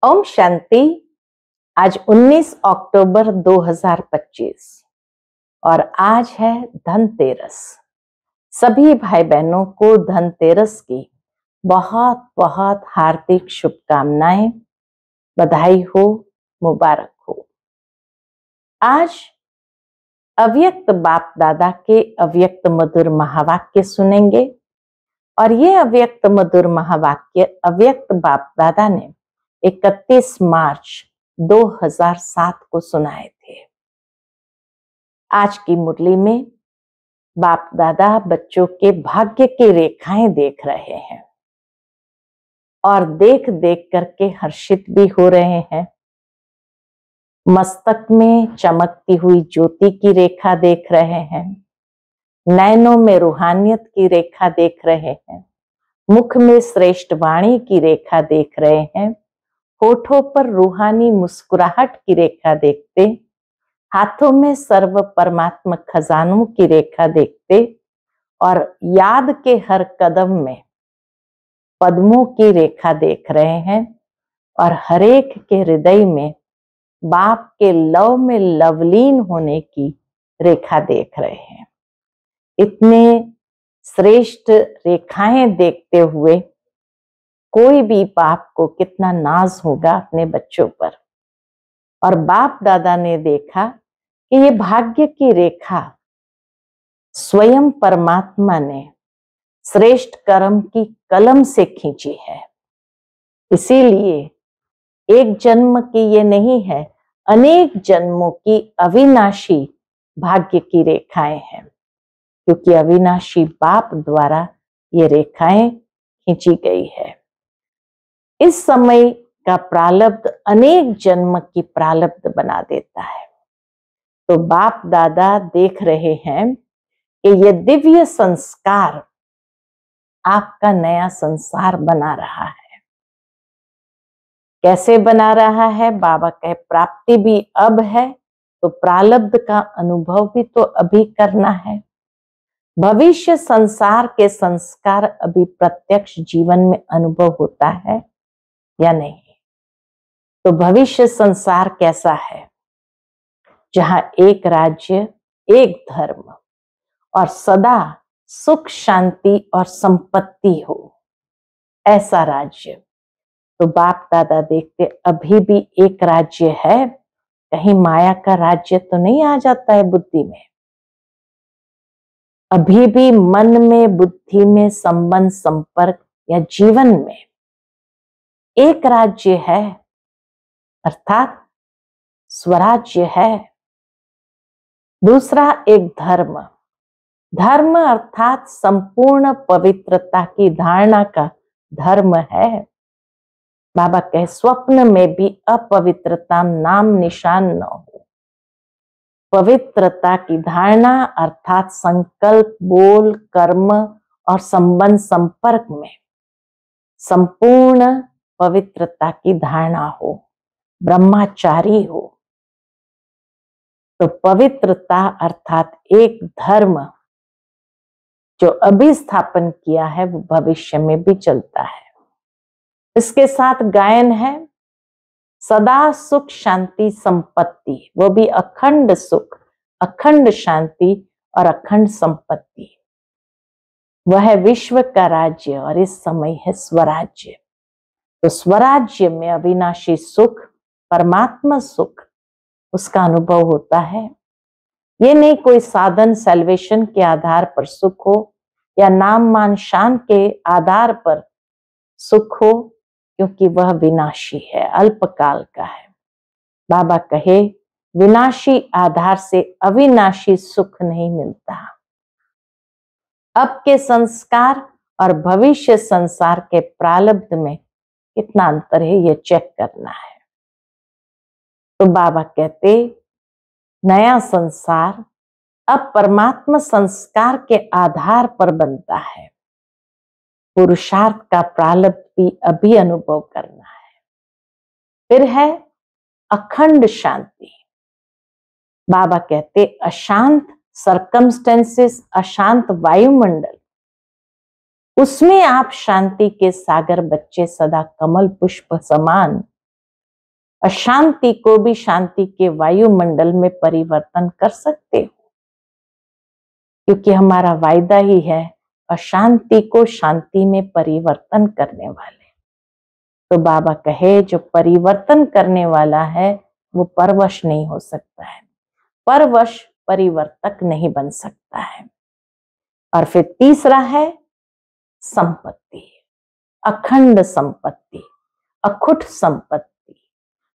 ओम शांति। आज 19 अक्टूबर 2025 और आज है धनतेरस। सभी भाई बहनों को धनतेरस की बहुत बहुत हार्दिक शुभकामनाएं, बधाई हो, मुबारक हो। आज अव्यक्त बाप दादा के अव्यक्त मधुर महावाक्य सुनेंगे और ये अव्यक्त मधुर महावाक्य अव्यक्त बाप दादा ने 31 मार्च 2007 को सुनाए थे। आज की मुरली में बाप दादा बच्चों के भाग्य की रेखाएं देख रहे हैं और देख देख करके हर्षित भी हो रहे हैं। मस्तक में चमकती हुई ज्योति की रेखा देख रहे हैं, नैनों में रूहानियत की रेखा देख रहे हैं, मुख में श्रेष्ठ वाणी की रेखा देख रहे हैं, होठों पर रूहानी मुस्कुराहट की रेखा देखते, हाथों में सर्व परमात्मा खजानों की रेखा देखते और याद के हर कदम में पद्मों की रेखा देख रहे हैं और हरेक के हृदय में बाप के लव में लवलीन होने की रेखा देख रहे हैं। इतने श्रेष्ठ रेखाएं देखते हुए कोई भी बाप को कितना नाज होगा अपने बच्चों पर। और बाप दादा ने देखा कि ये भाग्य की रेखा स्वयं परमात्मा ने श्रेष्ठ कर्म की कलम से खींची है, इसीलिए एक जन्म की ये नहीं है, अनेक जन्मों की अविनाशी भाग्य की रेखाएं हैं, क्योंकि अविनाशी बाप द्वारा ये रेखाएं खींची गई है। इस समय का प्रारब्ध अनेक जन्म की प्रारब्ध बना देता है। तो बाप दादा देख रहे हैं कि ये दिव्य संस्कार आपका नया संसार बना रहा है। कैसे बना रहा है? बाबा कहे प्राप्ति भी अब है, तो प्रारब्ध का अनुभव भी तो अभी करना है। भविष्य संसार के संस्कार अभी प्रत्यक्ष जीवन में अनुभव होता है या नहीं? तो भविष्य संसार कैसा है? जहां एक राज्य, एक धर्म और सदा सुख शांति और संपत्ति हो, ऐसा राज्य। तो बाप दादा देखते अभी भी एक राज्य है, कहीं माया का राज्य तो नहीं आ जाता है बुद्धि में। अभी भी मन में, बुद्धि में, संबंध, संपर्क या जीवन में एक राज्य है, अर्थात स्वराज्य है। दूसरा एक धर्म, धर्म अर्थात संपूर्ण पवित्रता की धारणा का धर्म है। बाबा कहे स्वप्न में भी अपवित्रता नाम निशान न हो। पवित्रता की धारणा अर्थात संकल्प, बोल, कर्म और संबंध, संपर्क में संपूर्ण पवित्रता की धारणा हो, ब्रह्मचारी हो। तो पवित्रता अर्थात एक धर्म जो अभी स्थापन किया है वो भविष्य में भी चलता है। इसके साथ गायन है सदा सुख शांति संपत्ति, वो भी अखंड सुख, अखंड शांति और अखंड संपत्ति। वह विश्व का राज्य और इस समय है स्वराज्य। तो स्वराज्य में अविनाशी सुख, परमात्मा सुख, उसका अनुभव होता है। ये नहीं कोई साधन सैल्वेशन के आधार पर सुख हो या नाम मान शान के आधार पर सुख हो, क्योंकि वह विनाशी है, अल्पकाल का है। बाबा कहे विनाशी आधार से अविनाशी सुख नहीं मिलता। अब के संस्कार और भविष्य संसार के प्रारब्ध में कितना अंतर है, ये चेक करना है। तो बाबा कहते नया संसार अब परमात्मा संस्कार के आधार पर बनता है। पुरुषार्थ का प्रारब्ध भी अभी अनुभव करना है। फिर है अखंड शांति। बाबा कहते अशांत सर्कमस्टेंसेस, अशांत वायुमंडल, उसमें आप शांति के सागर बच्चे सदा कमल पुष्प समान अशांति को भी शांति के वायुमंडल में परिवर्तन कर सकते हो, क्योंकि हमारा वायदा ही है अशांति को शांति में परिवर्तन करने वाले। तो बाबा कहे जो परिवर्तन करने वाला है वो परवश नहीं हो सकता है, परवश परिवर्तक नहीं बन सकता है। और फिर तीसरा है संपत्ति, अखंड संपत्ति, अखुट संपत्ति।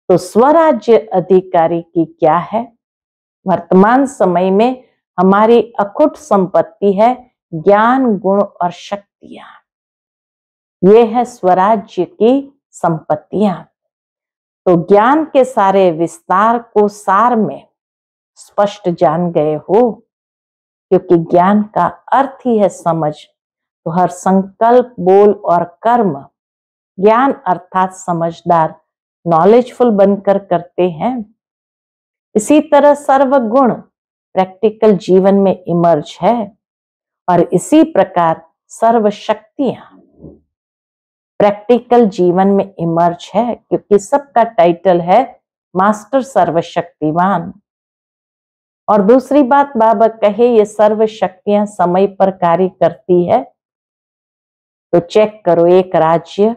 तो स्वराज्य अधिकारी की क्या है? वर्तमान समय में हमारी अखुट संपत्ति है ज्ञान, गुण और शक्तियां। ये है स्वराज्य की संपत्तियां। तो ज्ञान के सारे विस्तार को सार में स्पष्ट जान गए हो, क्योंकि ज्ञान का अर्थ ही है समझ। तो हर संकल्प, बोल और कर्म ज्ञान अर्थात समझदार, नॉलेजफुल बनकर करते हैं। इसी तरह सर्व गुण प्रैक्टिकल जीवन में इमर्ज है और इसी प्रकार सर्व शक्तियां प्रैक्टिकल जीवन में इमर्ज है, क्योंकि सबका टाइटल है मास्टर सर्वशक्तिवान। और दूसरी बात बाबा कहे ये सर्व शक्तियां समय पर कार्य करती है। तो चेक करो, एक राज्य,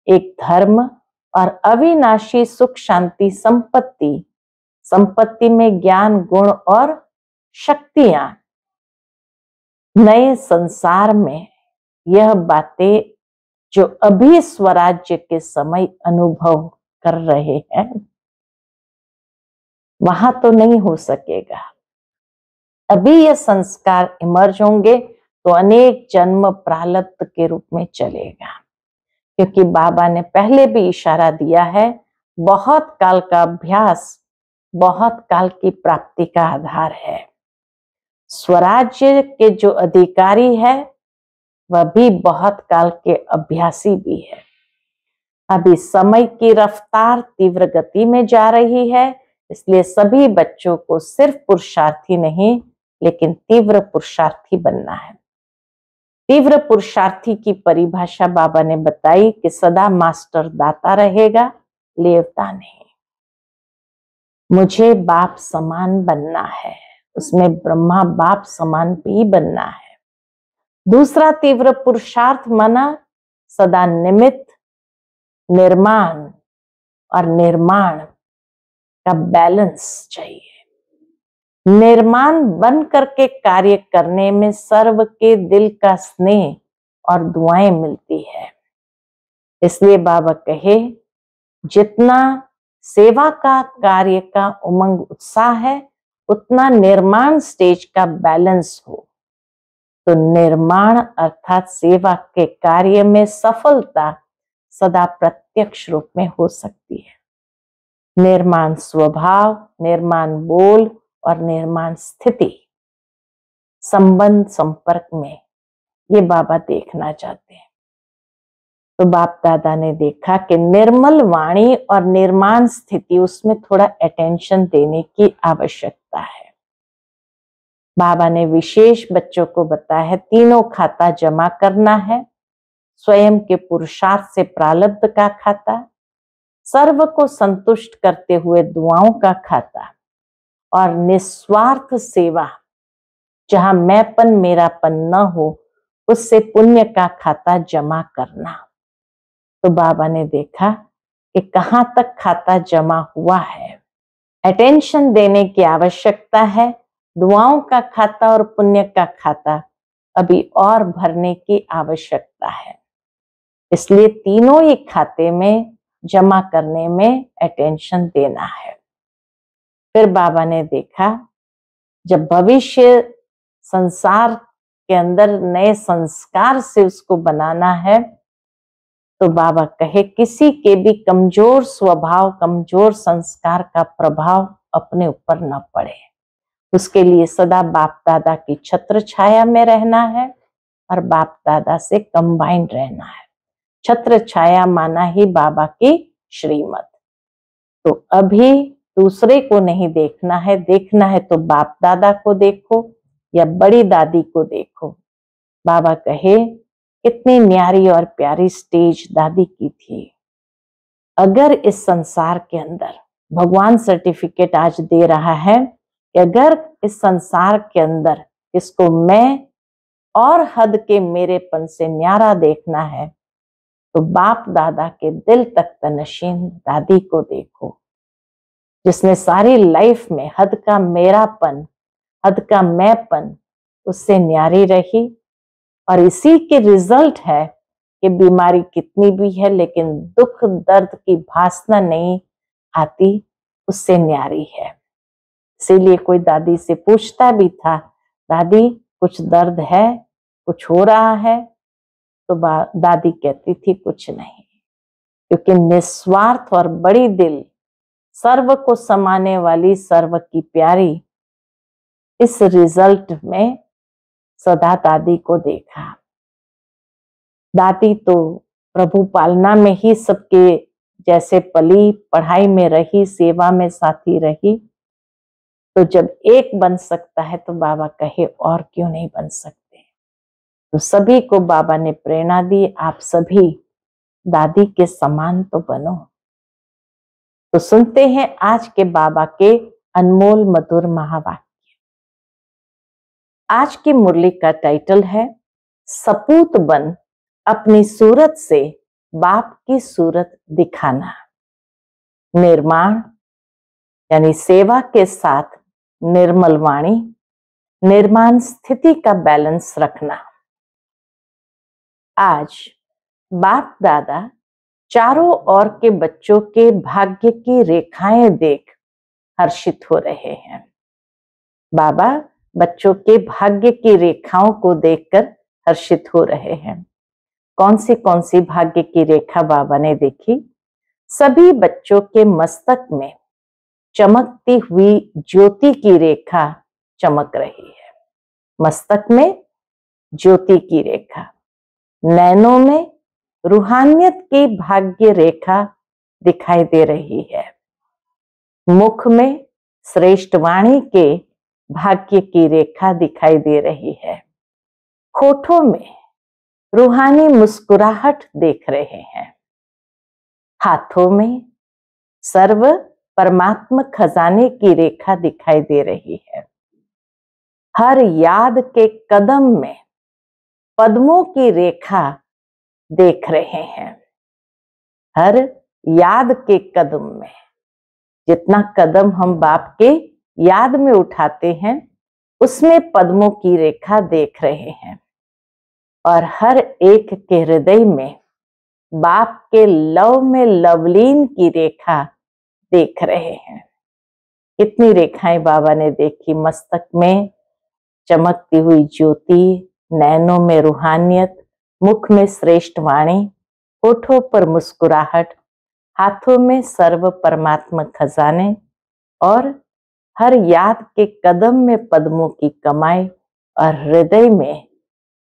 एक धर्म और अविनाशी सुख शांति संपत्ति, संपत्ति में ज्ञान, गुण और शक्तियां। नए संसार में यह बातें जो अभी स्वराज्य के समय अनुभव कर रहे हैं वहां तो नहीं हो सकेगा। अभी ये संस्कार इमर्ज होंगे तो अनेक जन्म प्रारब्ध के रूप में चलेगा, क्योंकि बाबा ने पहले भी इशारा दिया है बहुत काल का अभ्यास बहुत काल की प्राप्ति का आधार है। स्वराज्य के जो अधिकारी है वह भी बहुत काल के अभ्यासी भी है। अभी समय की रफ्तार तीव्र गति में जा रही है, इसलिए सभी बच्चों को सिर्फ पुरुषार्थी नहीं लेकिन तीव्र पुरुषार्थी बनना है। तीव्र पुरुषार्थी की परिभाषा बाबा ने बताई कि सदा मास्टर दाता रहेगा, लेवता नहीं। मुझे बाप समान बनना है, उसमें ब्रह्मा बाप समान भी बनना है। दूसरा तीव्र पुरुषार्थ माना सदा निमित्त, निर्माण और निर्माण का बैलेंस चाहिए। निर्माण बन करके कार्य करने में सर्व के दिल का स्नेह और दुआएं मिलती है। इसलिए बाबा कहे जितना सेवा का कार्य का उमंग उत्साह है उतना निर्माण स्टेज का बैलेंस हो। तो निर्माण अर्थात सेवा के कार्य में सफलता सदा प्रत्यक्ष रूप में हो सकती है। निर्माण स्वभाव, निर्माण बोल और निर्माण स्थिति, संबंध संपर्क में ये बाबा देखना चाहते हैं। तो बाप दादा ने देखा कि निर्मल वाणी और निर्माण स्थिति, उसमें थोड़ा अटेंशन देने की आवश्यकता है। बाबा ने विशेष बच्चों को बताया है तीनों खाता जमा करना है, स्वयं के पुरुषार्थ से प्रारब्ध का खाता, सर्व को संतुष्ट करते हुए दुआओं का खाता और निस्वार्थ सेवा जहां मैंपन मेरापन न हो उससे पुण्य का खाता जमा करना। तो बाबा ने देखा कि कहां तक खाता जमा हुआ है, अटेंशन देने की आवश्यकता है। दुआओं का खाता और पुण्य का खाता अभी और भरने की आवश्यकता है, इसलिए तीनों ही खाते में जमा करने में अटेंशन देना है। फिर बाबा ने देखा जब भविष्य संसार के अंदर नए संस्कार से उसको बनाना है तो बाबा कहे किसी के भी कमजोर स्वभाव, कमजोर संस्कार का प्रभाव अपने ऊपर न पड़े। उसके लिए सदा बाप दादा की छत्र छाया में रहना है और बाप दादा से कंबाइंड रहना है। छत्र छाया माना ही बाबा की श्रीमत। तो अभी दूसरे को नहीं देखना है, देखना है तो बाप दादा को देखो या बड़ी दादी को देखो। बाबा कहे कितनी न्यारी और प्यारी स्टेज दादी की थी, अगर इस संसार के अंदर भगवान सर्टिफिकेट आज दे रहा है कि अगर इस संसार के अंदर इसको मैं और हद के मेरेपन से न्यारा देखना है तो बाप दादा के दिल तक तनशीन दादी को देखो, जिसने सारी लाइफ में हद का मेरापन, हद का मैंपन उससे न्यारी रही। और इसी के रिजल्ट है कि बीमारी कितनी भी है लेकिन दुख दर्द की भासना नहीं आती, उससे न्यारी है। इसीलिए कोई दादी से पूछता भी था, दादी कुछ दर्द है, कुछ हो रहा है? तो दादी कहती थी कुछ नहीं, क्योंकि निस्वार्थ और बड़ी दिल, सर्व को समाने वाली, सर्व की प्यारी, इस रिजल्ट में सदा दादी को देखा। दादी तो प्रभु पालना में ही सबके जैसे पली, पढ़ाई में रही, सेवा में साथी रही। तो जब एक बन सकता है तो बाबा कहे और क्यों नहीं बन सकते। तो सभी को बाबा ने प्रेरणा दी, आप सभी दादी के समान तो बनो। तो सुनते हैं आज के बाबा के अनमोल मधुर महावाक्य। आज की मुरली का टाइटल है सपूत बन अपनी सूरत से बाप की सूरत दिखाना। निर्माण यानी सेवा के साथ निर्मल वाणी, निर्माण स्थिति का बैलेंस रखना। आज बाप दादा चारों ओर के बच्चों के भाग्य की रेखाएं देख हर्षित हो रहे हैं। बाबा बच्चों के भाग्य की रेखाओं को देखकर हर्षित हो रहे हैं। कौन सी भाग्य की रेखा बाबा ने देखी? सभी बच्चों के मस्तक में चमकती हुई ज्योति की रेखा चमक रही है। मस्तक में ज्योति की रेखा, नैनों में रूहानियत की भाग्य रेखा दिखाई दे रही है। मुख में श्रेष्ठ वाणी के भाग्य की रेखा दिखाई दे रही है। होठों में रूहानी मुस्कुराहट देख रहे हैं। हाथों में सर्व परमात्मा खजाने की रेखा दिखाई दे रही है। हर याद के कदम में पद्मों की रेखा देख रहे हैं। हर याद के कदम में, जितना कदम हम बाप के याद में उठाते हैं उसमें पद्मों की रेखा देख रहे हैं। और हर एक के हृदय में बाप के लव में लवलीन की रेखा देख रहे हैं। कितनी रेखाएं बाबा ने देखी। मस्तक में चमकती हुई ज्योति, नैनों में रूहानियत, मुख में श्रेष्ठ वाणी, होठों पर मुस्कुराहट, हाथों में सर्व परमात्मा खजाने और हर याद के कदम में पद्मों की कमाई और हृदय में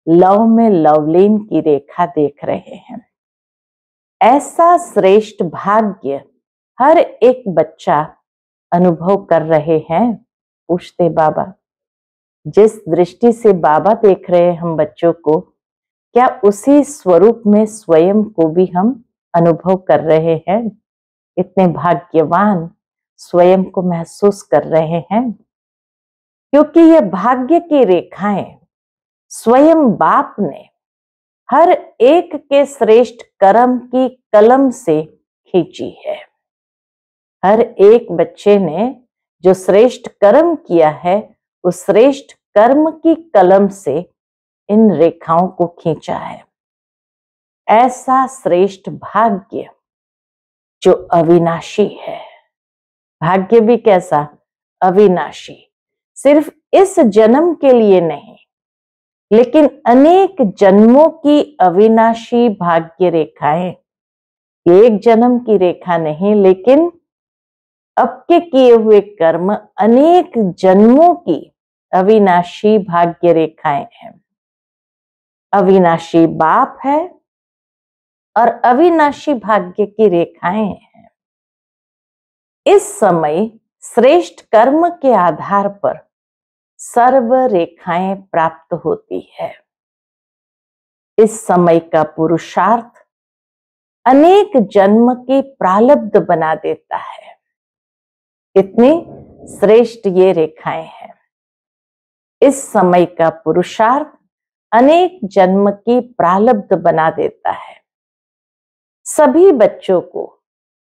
लव में लवलीन की रेखा देख रहे हैं। ऐसा श्रेष्ठ भाग्य हर एक बच्चा अनुभव कर रहे हैं। पूछते बाबा, जिस दृष्टि से बाबा देख रहे हैं हम बच्चों को, क्या उसी स्वरूप में स्वयं को भी हम अनुभव कर रहे हैं? इतने भाग्यवान स्वयं को महसूस कर रहे हैं, क्योंकि ये भाग्य की रेखाएं स्वयं बाप ने हर एक के श्रेष्ठ कर्म की कलम से खींची है। हर एक बच्चे ने जो श्रेष्ठ कर्म किया है उस श्रेष्ठ कर्म की कलम से इन रेखाओं को खींचा है। ऐसा श्रेष्ठ भाग्य जो अविनाशी है। भाग्य भी कैसा? अविनाशी। सिर्फ इस जन्म के लिए नहीं, लेकिन अनेक जन्मों की अविनाशी भाग्य रेखाएं। एक जन्म की रेखा नहीं, लेकिन अब के किए हुए कर्म अनेक जन्मों की अविनाशी भाग्य रेखाएं हैं। अविनाशी बाप है और अविनाशी भाग्य की रेखाएं हैं। इस समय श्रेष्ठ कर्म के आधार पर सर्व रेखाएं प्राप्त होती है। इस समय का पुरुषार्थ अनेक जन्म के प्रारब्ध बना देता है। कितनी श्रेष्ठ ये रेखाएं हैं। इस समय का पुरुषार्थ अनेक जन्म की प्रारब्ध बना देता है। सभी बच्चों को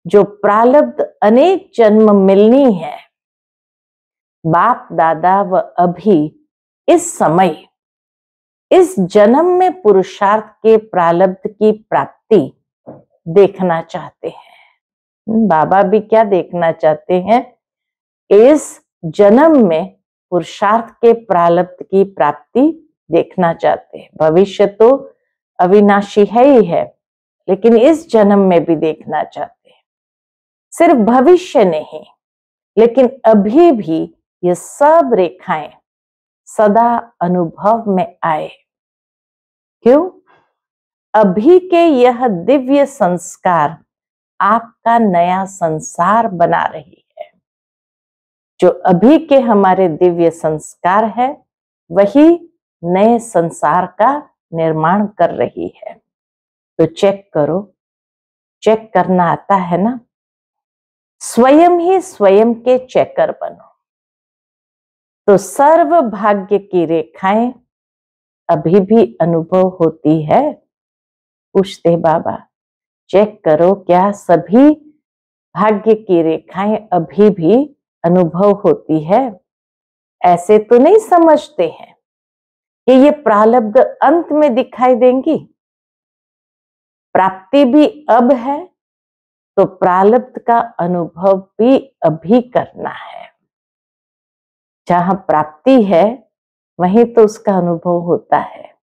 जो प्रारब्ध अनेक जन्म मिलनी है, बाप दादा व अभी इस समय इस जन्म में पुरुषार्थ के प्रारब्ध की प्राप्ति देखना चाहते हैं। बाबा भी क्या देखना चाहते हैं? इस जन्म में पुरुषार्थ के प्रारब्ध की प्राप्ति देखना चाहते हैं। भविष्य तो अविनाशी है ही है, लेकिन इस जन्म में भी देखना चाहते हैं। सिर्फ भविष्य नहीं, लेकिन अभी भी ये सब रेखाएं सदा अनुभव में आए। क्यों? अभी के यह दिव्य संस्कार आपका नया संसार बना रही है। जो अभी के हमारे दिव्य संस्कार है, वही नए संसार का निर्माण कर रही है। तो चेक करो, चेक करना आता है ना? स्वयं ही स्वयं के चेकर बनो। तो सर्व भाग्य की रेखाएं अभी भी अनुभव होती है? पूछते बाबा, चेक करो, क्या सभी भाग्य की रेखाएं अभी भी अनुभव होती है? ऐसे तो नहीं समझते हैं कि ये प्रारब्ध अंत में दिखाई देंगी। प्राप्ति भी अब है, तो प्रारब्ध का अनुभव भी अभी करना है। जहां प्राप्ति है वहीं तो उसका अनुभव होता है।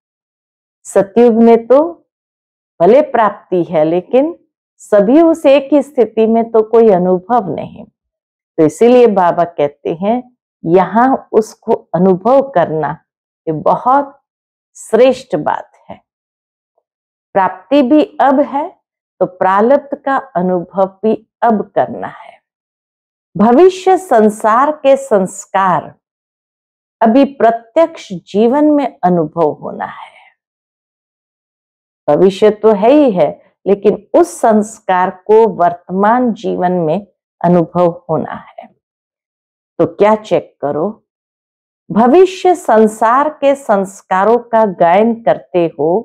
सतयुग में तो भले प्राप्ति है, लेकिन सभी उस एक ही स्थिति में तो कोई अनुभव नहीं। तो इसीलिए बाबा कहते हैं यहां उसको अनुभव करना ये बहुत श्रेष्ठ बात है। प्राप्ति भी अब है, तो प्रारब्ध का अनुभव भी अब करना है। भविष्य संसार के संस्कार अभी प्रत्यक्ष जीवन में अनुभव होना है। भविष्य तो है ही है, लेकिन उस संस्कार को वर्तमान जीवन में अनुभव होना है। तो क्या चेक करो, भविष्य संसार के संस्कारों का गायन करते हो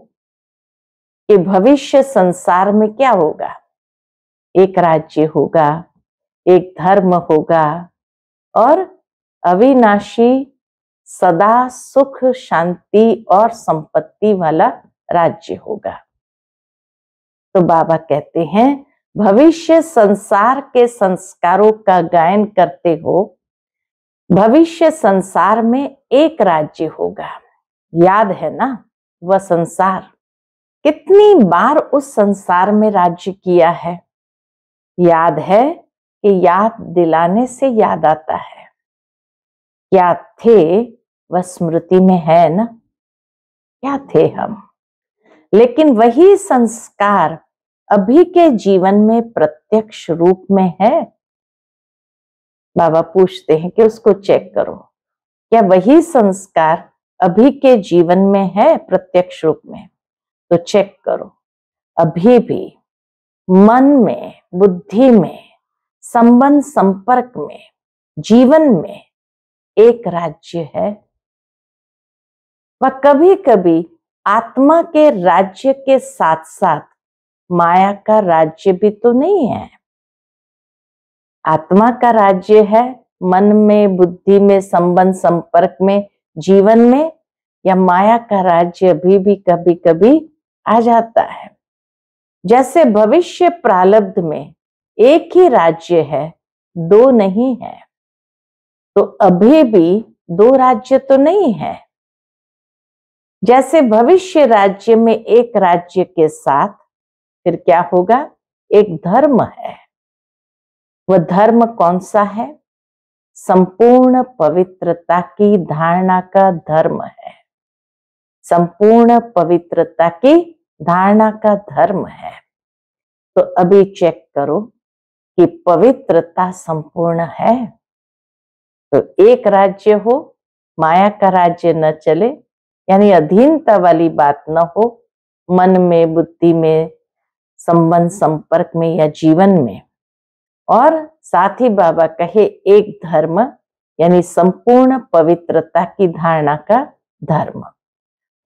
कि भविष्य संसार में क्या होगा? एक राज्य होगा, एक धर्म होगा और अविनाशी सदा सुख शांति और संपत्ति वाला राज्य होगा। तो बाबा कहते हैं भविष्य संसार के संस्कारों का गायन करते हो। भविष्य संसार में एक राज्य होगा, याद है ना? वह संसार कितनी बार उस संसार में राज्य किया है? याद है कि याद दिलाने से याद आता है। क्या थे वह स्मृति में है ना? क्या थे हम? लेकिन वही संस्कार अभी के जीवन में प्रत्यक्ष रूप में है। बाबा पूछते हैं कि उसको चेक करो, क्या वही संस्कार अभी के जीवन में है प्रत्यक्ष रूप में? तो चेक करो, अभी भी मन में, बुद्धि में, संबंध संपर्क में, जीवन में एक राज्य है। वह कभी कभी आत्मा के राज्य के साथ साथ माया का राज्य भी तो नहीं है। आत्मा का राज्य है मन में, बुद्धि में, संबंध संपर्क में, जीवन में, या माया का राज्य अभी भी कभी कभी आ जाता है। जैसे भविष्य प्रारब्ध में एक ही राज्य है, दो नहीं है, तो अभी भी दो राज्य तो नहीं है। जैसे भविष्य राज्य में एक राज्य के साथ फिर क्या होगा? एक धर्म है। वह धर्म कौन सा है? संपूर्ण पवित्रता की धारणा का धर्म है। संपूर्ण पवित्रता की धारणा का धर्म है। तो अभी चेक करो कि पवित्रता संपूर्ण है। तो एक राज्य हो, माया का राज्य न चले, यानी अधीनता वाली बात न हो। मन में, बुद्धि में, संबंध संपर्क में या जीवन में। और साथ ही बाबा कहे एक धर्म यानी संपूर्ण पवित्रता की धारणा का धर्म।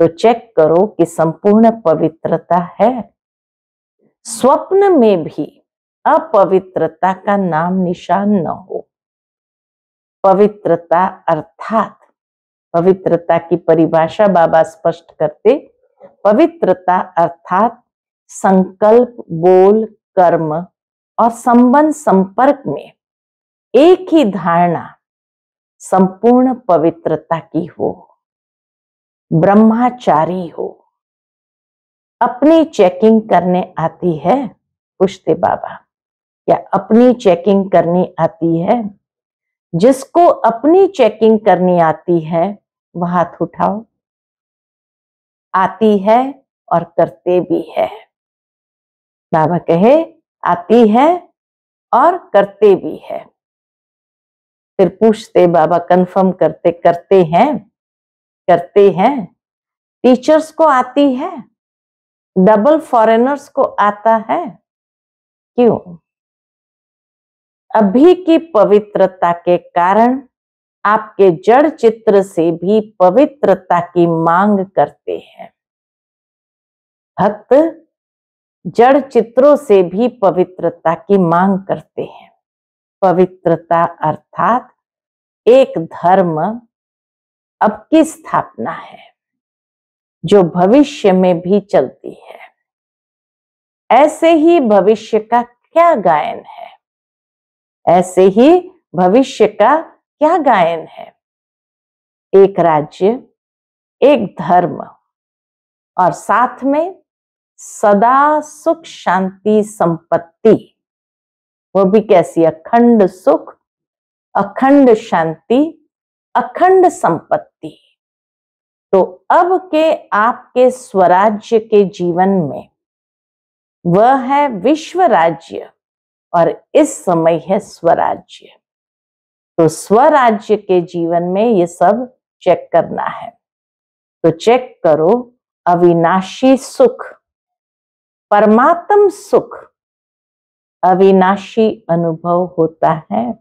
तो चेक करो कि संपूर्ण पवित्रता है। स्वप्न में भी अपवित्रता का नाम निशान न हो। पवित्रता अर्थात, पवित्रता की परिभाषा बाबा स्पष्ट करते, पवित्रता अर्थात संकल्प, बोल, कर्म और संबंध संपर्क में एक ही धारणा संपूर्ण पवित्रता की हो, ब्रह्मचारी हो। अपनी चेकिंग करने आती है? पूछते बाबा, क्या अपनी चेकिंग करनी आती है? जिसको अपनी चेकिंग करनी आती है वह हाथ उठाओ। आती है और करते भी है। बाबा कहे आती है और करते भी है। फिर पूछते बाबा, कंफर्म करते, करते हैं? करते हैं। टीचर्स को आती है, डबल फॉरेनर्स को आता है। क्यों? अभी की पवित्रता के कारण आपके जड़ चित्र से भी पवित्रता की मांग करते हैं। भक्त जड़ चित्रों से भी पवित्रता की मांग करते हैं। पवित्रता अर्थात एक धर्म अब की स्थापना है जो भविष्य में भी चलती है। ऐसे ही भविष्य का क्या गायन है? ऐसे ही भविष्य का क्या गायन है? एक राज्य, एक धर्म और साथ में सदा सुख शांति संपत्ति। वो भी कैसी? अखंड सुख, अखंड शांति, अखंड संपत्ति। तो अब के आपके स्वराज्य के जीवन में वह है विश्व राज्य और इस समय है स्वराज्य। तो स्वराज्य के जीवन में ये सब चेक करना है। तो चेक करो, अविनाशी सुख, परमात्म सुख अविनाशी अनुभव होता है।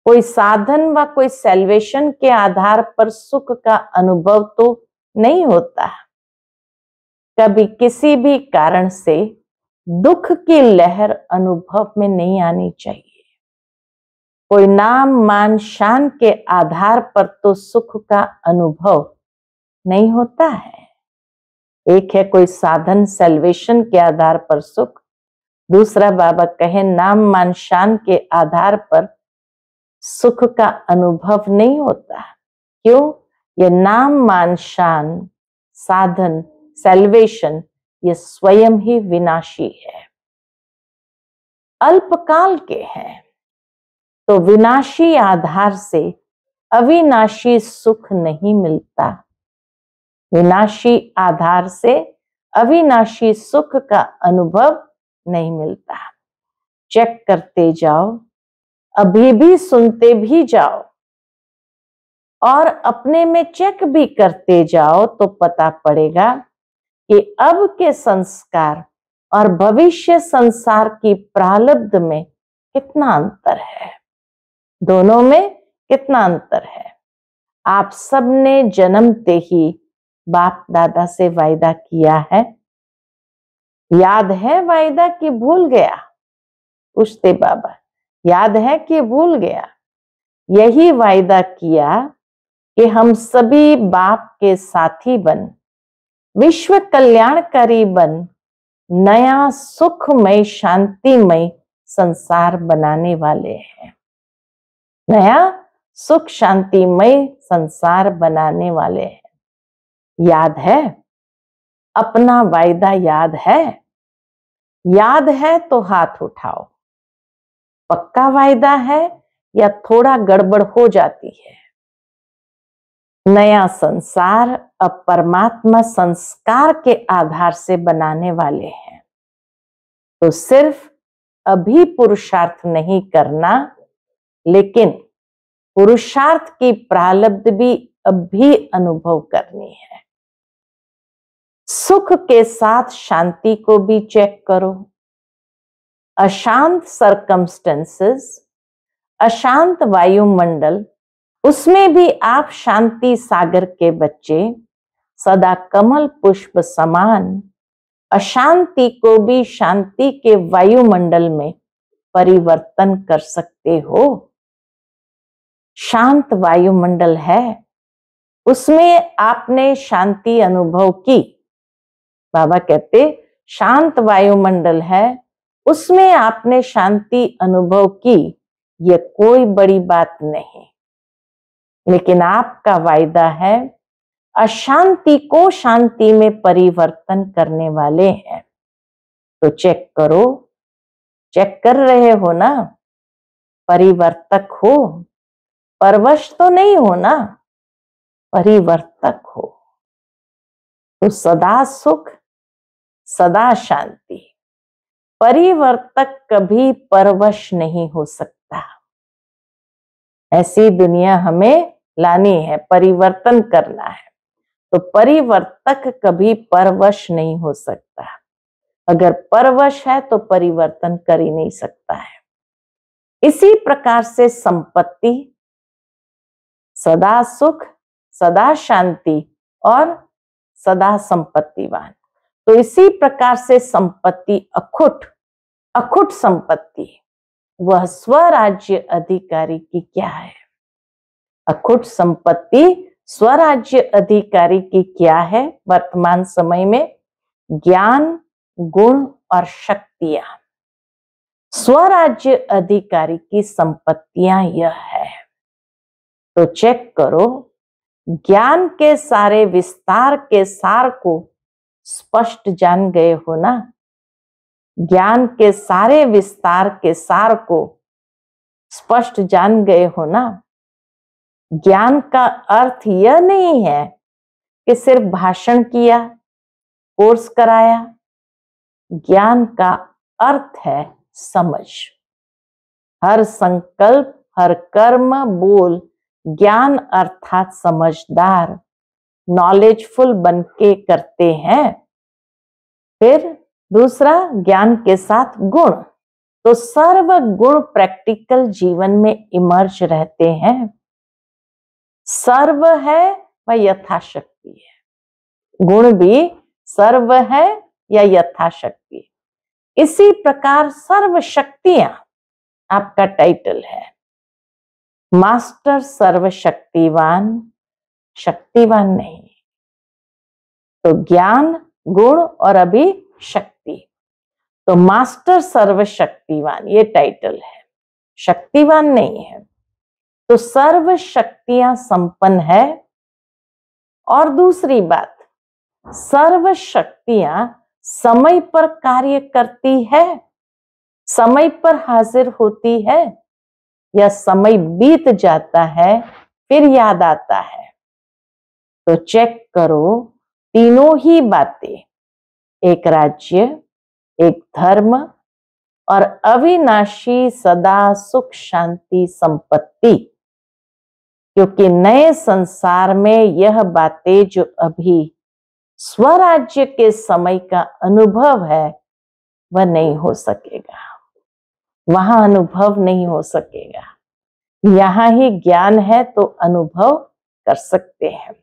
कोई साधन व कोई सेल्वेशन के आधार पर सुख का अनुभव तो नहीं होता। कभी किसी भी कारण से दुख की लहर अनुभव में नहीं आनी चाहिए। कोई नाम मान शान के आधार पर तो सुख का अनुभव नहीं होता है। एक है कोई साधन सेल्वेशन के आधार पर सुख, दूसरा बाबा कहे नाम मान शान के आधार पर सुख का अनुभव नहीं होता। क्यों? ये नाम मान शान, साधन, सेल्वेशन ये स्वयं ही विनाशी है, अल्पकाल के हैं। तो विनाशी आधार से अविनाशी सुख नहीं मिलता। विनाशी आधार से अविनाशी सुख का अनुभव नहीं मिलता। चेक करते जाओ, अभी भी सुनते भी जाओ और अपने में चेक भी करते जाओ तो पता पड़ेगा कि अब के संस्कार और भविष्य संसार की प्रारब्ध में कितना अंतर है। दोनों में कितना अंतर है। आप सबने जन्मते ही बाप दादा से वायदा किया है। याद है वायदा कि भूल गया? पूछते बाबा, याद है कि भूल गया? यही वायदा किया कि हम सभी बाप के साथी बन, विश्व कल्याणकारी बन, नया सुखमय शांतिमय संसार बनाने वाले हैं। नया सुख शांतिमय संसार बनाने वाले हैं। याद है? अपना वायदा याद है? याद है तो हाथ उठाओ। पक्का वायदा है या थोड़ा गड़बड़ हो जाती है? नया संसार अब परमात्मा संस्कार के आधार से बनाने वाले हैं। तो सिर्फ अभी पुरुषार्थ नहीं करना, लेकिन पुरुषार्थ की प्रारब्ध भी अब भी अनुभव करनी है। सुख के साथ शांति को भी चेक करो। अशांत सर्कमस्टेंसेस, अशांत वायुमंडल, उसमें भी आप शांति सागर के बच्चे, सदा कमल पुष्प समान अशांति को भी शांति के वायुमंडल में परिवर्तन कर सकते हो। शांत वायुमंडल है, उसमें आपने शांति अनुभव की। बाबा कहते शांत वायुमंडल है, उसमें आपने शांति अनुभव की, यह कोई बड़ी बात नहीं। लेकिन आपका वायदा है अशांति को शांति में परिवर्तन करने वाले हैं। तो चेक करो, चेक कर रहे हो ना? परिवर्तक हो, परवश तो नहीं हो ना, परिवर्तक हो। तो सदा सुख, सदा शांति। परिवर्तक कभी परवश नहीं हो सकता। ऐसी दुनिया हमें लानी है, परिवर्तन करना है। तो परिवर्तक कभी परवश नहीं हो सकता। अगर परवश है तो परिवर्तन कर ही नहीं सकता है। इसी प्रकार से संपत्ति सदा सुख, सदा शांति और सदा संपत्तिवान। तो इसी प्रकार से संपत्ति अखुट, अखुट संपत्ति, वह स्वराज्य अधिकारी की क्या है? अखुट संपत्ति स्वराज्य अधिकारी की क्या है? वर्तमान समय में ज्ञान, गुण और शक्तियां। स्वराज्य अधिकारी की संपत्तियां यह है। तो चेक करो, ज्ञान के सारे विस्तार के सार को स्पष्ट जान गए हो ना? ज्ञान के सारे विस्तार के सार को स्पष्ट जान गए हो ना? ज्ञान का अर्थ यह नहीं है कि सिर्फ भाषण किया, कोर्स कराया। ज्ञान का अर्थ है समझ। हर संकल्प, हर कर्म, बोल ज्ञान अर्थात समझदार, नॉलेजफुल बनके करते हैं। फिर दूसरा, ज्ञान के साथ गुण। तो सर्व गुण प्रैक्टिकल जीवन में इमर्ज रहते हैं। सर्व है व यथाशक्ति है, गुण भी सर्व है या यथाशक्ति। इसी प्रकार सर्व शक्तियां आपका टाइटल है। मास्टर सर्वशक्तिवान, शक्तिवान नहीं। तो ज्ञान, गुण और अभी शक्ति। तो मास्टर सर्वशक्तिवान ये टाइटल है, शक्तिवान नहीं है। तो सर्व शक्तियां संपन्न है। और दूसरी बात, सर्व शक्तियां समय पर कार्य करती है, समय पर हाजिर होती है, या समय बीत जाता है फिर याद आता है? तो चेक करो, तीनों ही बातें, एक राज्य, एक धर्म और अविनाशी सदा सुख शांति संपत्ति। क्योंकि नए संसार में यह बातें जो अभी स्वराज्य के समय का अनुभव है वह नहीं हो सकेगा, वहां अनुभव नहीं हो सकेगा। यहां ही ज्ञान है तो अनुभव कर सकते हैं।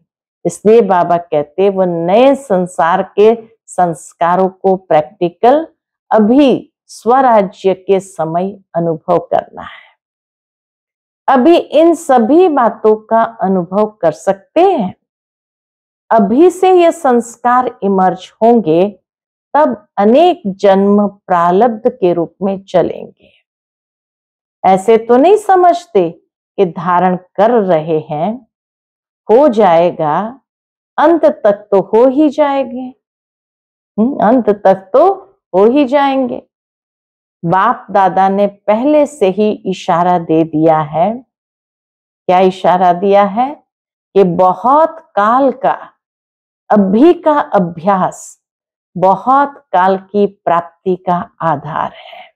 इसलिए बाबा कहते वो नए संसार के संस्कारों को प्रैक्टिकल अभी स्वराज्य के समय अनुभव करना है। अभी इन सभी बातों का अनुभव कर सकते हैं। अभी से ये संस्कार इमर्ज होंगे, तब अनेक जन्म प्रारब्ध के रूप में चलेंगे। ऐसे तो नहीं समझते कि धारण कर रहे हैं, हो जाएगा, अंत तक तो हो ही जाएंगे। अंत तक तो हो ही जाएंगे। बाप दादा ने पहले से ही इशारा दे दिया है। क्या इशारा दिया है? कि बहुत काल का, अभी का अभ्यास बहुत काल की प्राप्ति का आधार है।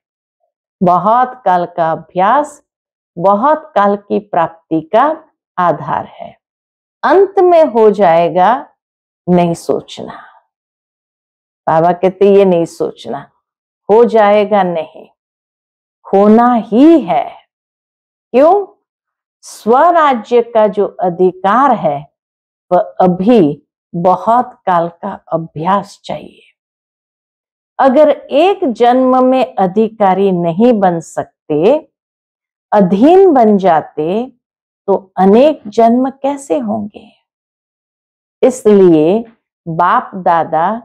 बहुत काल का अभ्यास बहुत काल की प्राप्ति का आधार है। अंत में हो जाएगा नहीं सोचना। बाबा कहते ये नहीं सोचना हो जाएगा, नहीं, होना ही है। क्यों? स्वराज्य का जो अधिकार है वह अभी बहुत काल का अभ्यास चाहिए। अगर एक जन्म में अधिकारी नहीं बन सकते, अधीन बन जाते, तो अनेक जन्म कैसे होंगे? इसलिए बाप दादा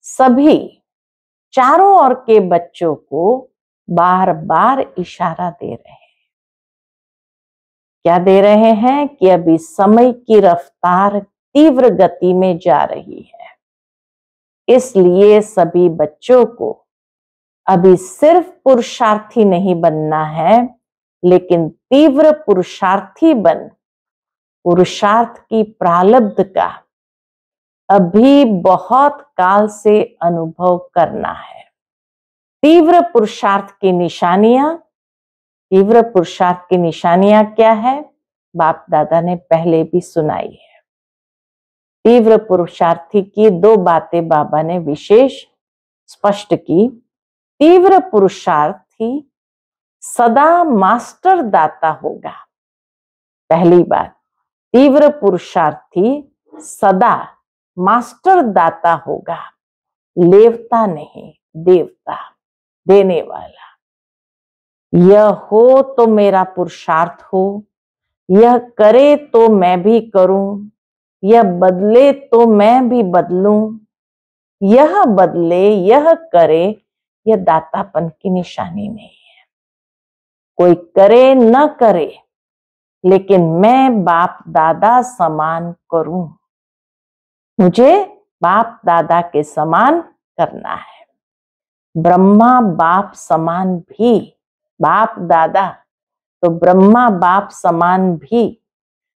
सभी चारों ओर के बच्चों को बार बार इशारा दे रहे हैं। क्या दे रहे हैं? कि अभी समय की रफ्तार तीव्र गति में जा रही है, इसलिए सभी बच्चों को अभी सिर्फ पुरुषार्थी नहीं बनना है, लेकिन तीव्र पुरुषार्थी बन पुरुषार्थ की प्रारब्ध का अभी बहुत काल से अनुभव करना है। तीव्र पुरुषार्थ की निशानियां, तीव्र पुरुषार्थ की निशानियां क्या है? बाप दादा ने पहले भी सुनाई है। तीव्र पुरुषार्थी की दो बातें बाबा ने विशेष स्पष्ट की। तीव्र पुरुषार्थी सदा मास्टर दाता होगा। पहली बात, तीव्र पुरुषार्थी सदा मास्टर दाता होगा, लेवता नहीं, देवता, देने वाला। यह हो तो मेरा पुरुषार्थ हो, यह करे तो मैं भी करूं, यह बदले तो मैं भी बदलूं, यह बदले, यह करे, यह दातापन की निशानी नहीं है। कोई करे न करे, लेकिन मैं बाप दादा समान करूं, मुझे बाप दादा के समान करना है। ब्रह्मा बाप समान भी, बाप दादा तो ब्रह्मा बाप समान भी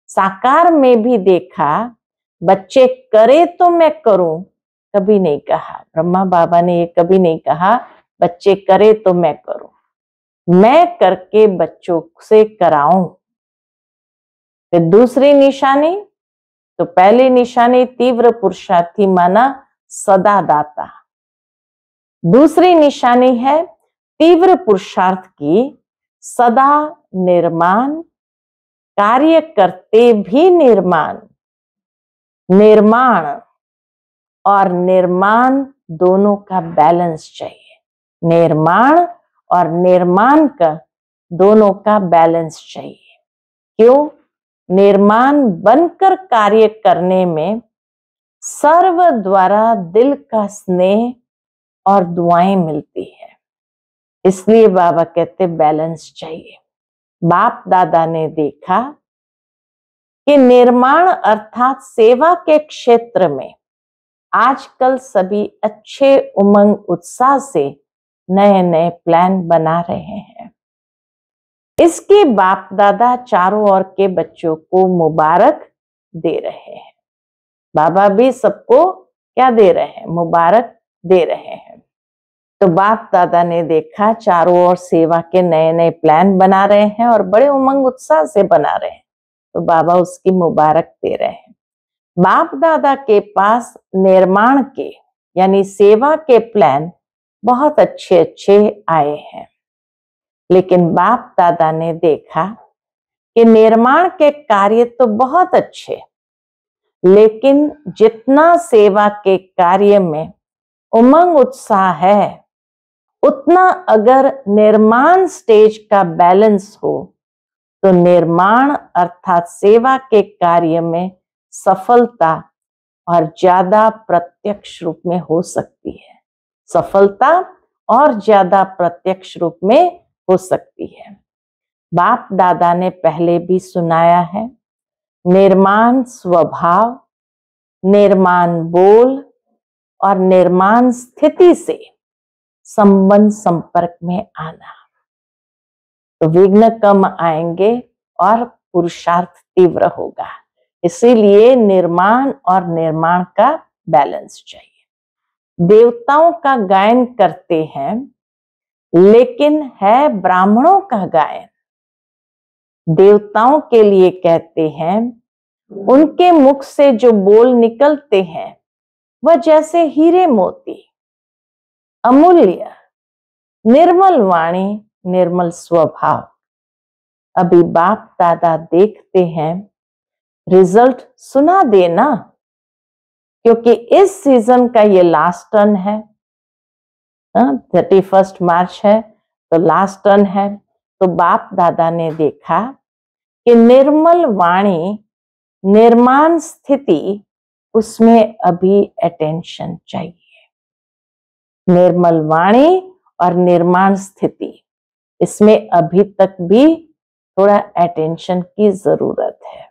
साकार में भी देखा। बच्चे करे तो मैं करूं, कभी नहीं कहा। ब्रह्मा बाबा ने ये कभी नहीं कहा बच्चे करे तो मैं करूं, मैं करके बच्चों से कराऊं। फिर दूसरी निशानी, तो पहली निशानी तीव्र पुरुषार्थी माना सदा दाता। दूसरी निशानी है तीव्र पुरुषार्थ की सदा निर्माण, कार्य करते भी निर्माण। निर्माण और निर्माण दोनों का बैलेंस चाहिए। निर्माण और निर्माण का दोनों का बैलेंस चाहिए। क्यों? निर्माण बनकर कार्य करने में सर्व द्वारा दिल का स्नेह और दुआएं मिलती है, इसलिए बाबा कहते बैलेंस चाहिए। बाप दादा ने देखा कि निर्माण अर्थात सेवा के क्षेत्र में आजकल सभी अच्छे उमंग उत्साह से नए नए प्लान बना रहे हैं। इसके बाप दादा चारों ओर के बच्चों को मुबारक दे रहे हैं। बाबा भी सबको क्या दे रहे हैं? मुबारक दे रहे हैं। तो बाप दादा ने देखा चारों ओर सेवा के नए नए प्लान बना रहे हैं और बड़े उमंग उत्साह से बना रहे हैं, तो बाबा उसकी मुबारक दे रहे हैं। बाप दादा के पास निर्माण के यानी सेवा के प्लान बहुत अच्छे अच्छे आए हैं, लेकिन बाप दादा ने देखा कि निर्माण के कार्य तो बहुत अच्छे, लेकिन जितना सेवा के कार्य में उमंग उत्साह है, उतना अगर निर्माण स्टेज का बैलेंस हो तो निर्माण अर्थात सेवा के कार्य में सफलता और ज्यादा प्रत्यक्ष रूप में हो सकती है। सफलता और ज्यादा प्रत्यक्ष रूप में हो सकती है। बाप दादा ने पहले भी सुनाया है, निर्माण स्वभाव, निर्माण बोल और निर्माण स्थिति से संबंध संपर्क में आना, तो विघ्न कम आएंगे और पुरुषार्थ तीव्र होगा। इसीलिए निर्माण और निर्माण का बैलेंस चाहिए। देवताओं का गायन करते हैं, लेकिन है ब्राह्मणों का गायन। देवताओं के लिए कहते हैं, उनके मुख से जो बोल निकलते हैं वह जैसे हीरे मोती, अमूल्य, निर्मल वाणी, निर्मल स्वभाव। अभी बाप दादा देखते हैं, रिजल्ट सुना देना, क्योंकि इस सीजन का ये लास्ट टर्न है। 31 मार्च है तो लास्ट टर्न है। तो बाप दादा ने देखा कि निर्मल वाणी, निर्माण स्थिति, उसमें अभी अटेंशन चाहिए। निर्मल वाणी और निर्माण स्थिति, इसमें अभी तक भी थोड़ा अटेंशन की जरूरत है।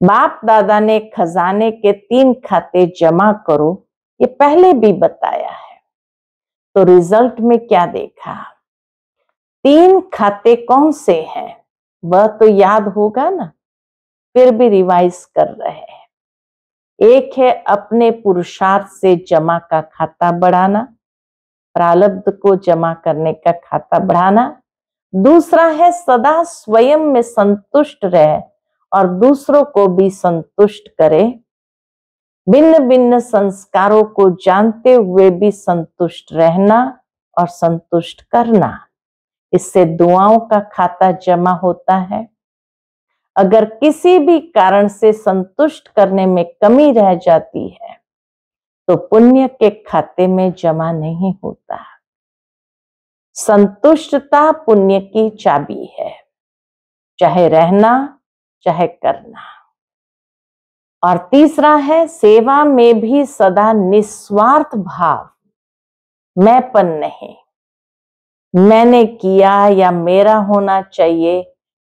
बाप दादा ने खजाने के 3 खाते जमा करो, ये पहले भी बताया है। तो रिजल्ट में क्या देखा? 3 खाते कौन से हैं वह तो याद होगा ना, फिर भी रिवाइज कर रहे हैं। एक है अपने पुरुषार्थ से जमा का खाता बढ़ाना, प्रारब्ध को जमा करने का खाता बढ़ाना। दूसरा है सदा स्वयं में संतुष्ट रहे और दूसरों को भी संतुष्ट करे। भिन्न भिन्न संस्कारों को जानते हुए भी संतुष्ट रहना और संतुष्ट करना, इससे दुआओं का खाता जमा होता है। अगर किसी भी कारण से संतुष्ट करने में कमी रह जाती है तो पुण्य के खाते में जमा नहीं होता। संतुष्टता पुण्य की चाबी है, चाहे रहना चाहे करना। और तीसरा है सेवा में भी सदा निस्वार्थ भाव, मैंपन नहीं, मैंने किया या मेरा होना चाहिए,